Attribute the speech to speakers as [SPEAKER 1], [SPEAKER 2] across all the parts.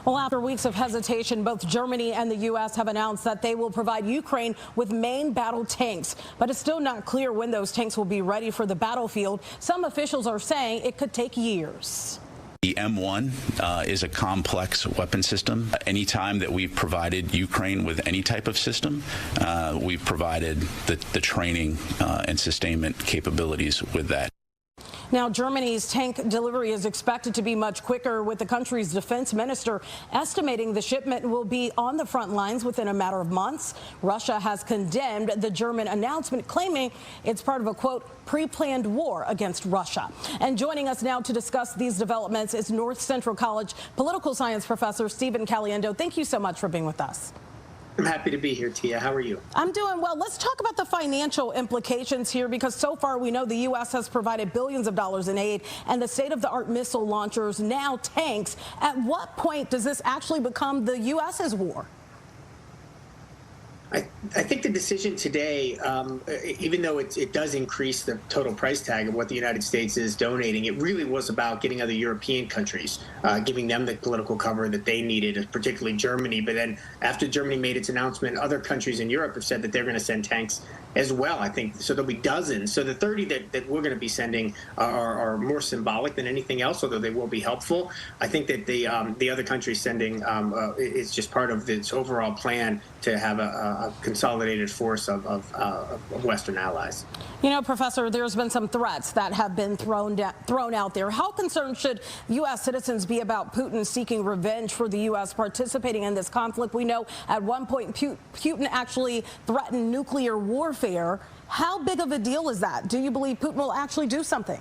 [SPEAKER 1] Well, after weeks of hesitation, both Germany and the U.S. have announced that they will provide Ukraine with main battle tanks. But it's still not clear when those tanks will be ready for the battlefield. Some officials are saying it could take years.
[SPEAKER 2] The M1 is a complex weapon system. Anytime that we've provided Ukraine with any type of system, we've provided the training and sustainment capabilities with that.
[SPEAKER 1] Now, Germany's tank delivery is expected to be much quicker, with the country's defense minister estimating the shipment will be on the front lines within a matter of months. Russia has condemned the German announcement, claiming it's part of a, quote, pre-planned war against Russia. And joining us now to discuss these developments is North Central College political science professor Stephen Caliendo. Thank you so much for being with us.
[SPEAKER 3] I'm happy to be here, Tia. How are you?
[SPEAKER 1] I'm doing well. Let's talk about the financial implications here, because so far we know the U.S. has provided billions of dollars in aid and the state-of-the-art missile launchers, now tanks. At what point does this actually become the U.S.'s war?
[SPEAKER 3] I think the decision today, even though it does increase the total price tag of what the United States is donating, it really was about getting other European countries, giving them the political cover that they needed, particularly Germany. But then after Germany made its announcement, other countries in Europe have said that they're going to send tanks as well, I think. So there'll be dozens. So the 30 that we're going to be sending are more symbolic than anything else, although they will be helpful. I think that the other countries sending is just part of this overall plan to have a consolidated force of Western allies.
[SPEAKER 1] You know, Professor, there's been some threats that have been thrown out there. How concerned should U.S. citizens be about Putin seeking revenge for the U.S. participating in this conflict? We know at one point Putin actually threatened nuclear warfare. How big of a deal is that? Do you believe Putin will actually do something?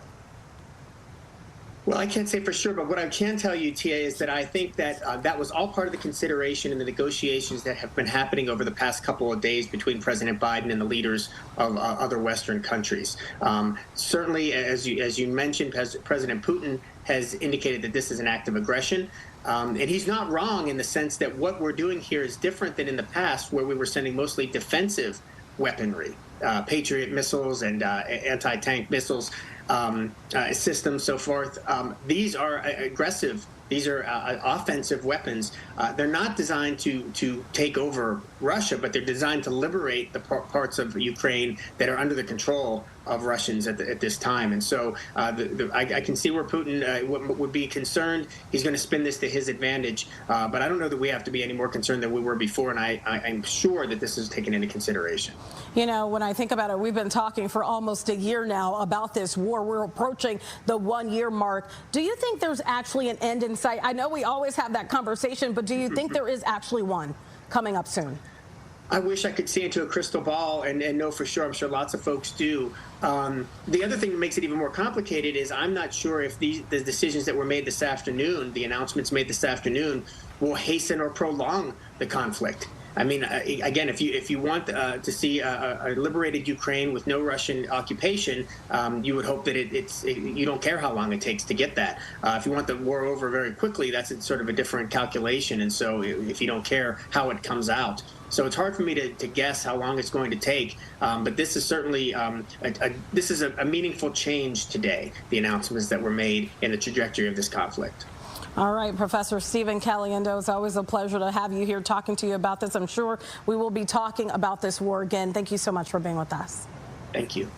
[SPEAKER 3] Well, I can't say for sure, but what I can tell you, TA, is that I think that that was all part of the consideration in the negotiations that have been happening over the past couple of days between President Biden and the leaders of other Western countries. Certainly, as you mentioned, President Putin has indicated that this is an act of aggression. And he's not wrong in the sense that what we're doing here is different than in the past, where we were sending mostly defensive weaponry, Patriot missiles and anti-tank missiles, systems, so forth. These are aggressive. These are offensive weapons. They're not designed to take over Russia, but they're designed to liberate the parts of Ukraine that are under the control of Russians at this time. And so I can see where Putin would be concerned. He's going to spin this to his advantage. But I don't know that we have to be any more concerned than we were before. And I'm sure that this is taken into consideration.
[SPEAKER 1] You know, when I think about it, we've been talking for almost a year now about this war. We're approaching the 1-year mark. Do you think there's actually an end in sight? I know we always have that conversation, but do you think there is actually one coming up soon?
[SPEAKER 3] I wish I could see into a crystal ball and know for sure. I'm sure lots of folks do. The other thing that makes it even more complicated is I'm not sure if the decisions that were made this afternoon, the announcements made this afternoon, will hasten or prolong the conflict. I mean, again, if you want to see a liberated Ukraine with no Russian occupation, you would hope that you don't care how long it takes to get that. If you want the war over very quickly, that's sort of a different calculation. And so if you don't care how it comes out. So it's hard for me to guess how long it's going to take. But this is certainly a meaningful change today, the announcements that were made in the trajectory of this conflict.
[SPEAKER 1] All right, Professor Stephen Caliendo, it's always a pleasure to have you here talking to you about this. I'm sure we will be talking about this war again. Thank you so much for being with us.
[SPEAKER 3] Thank you.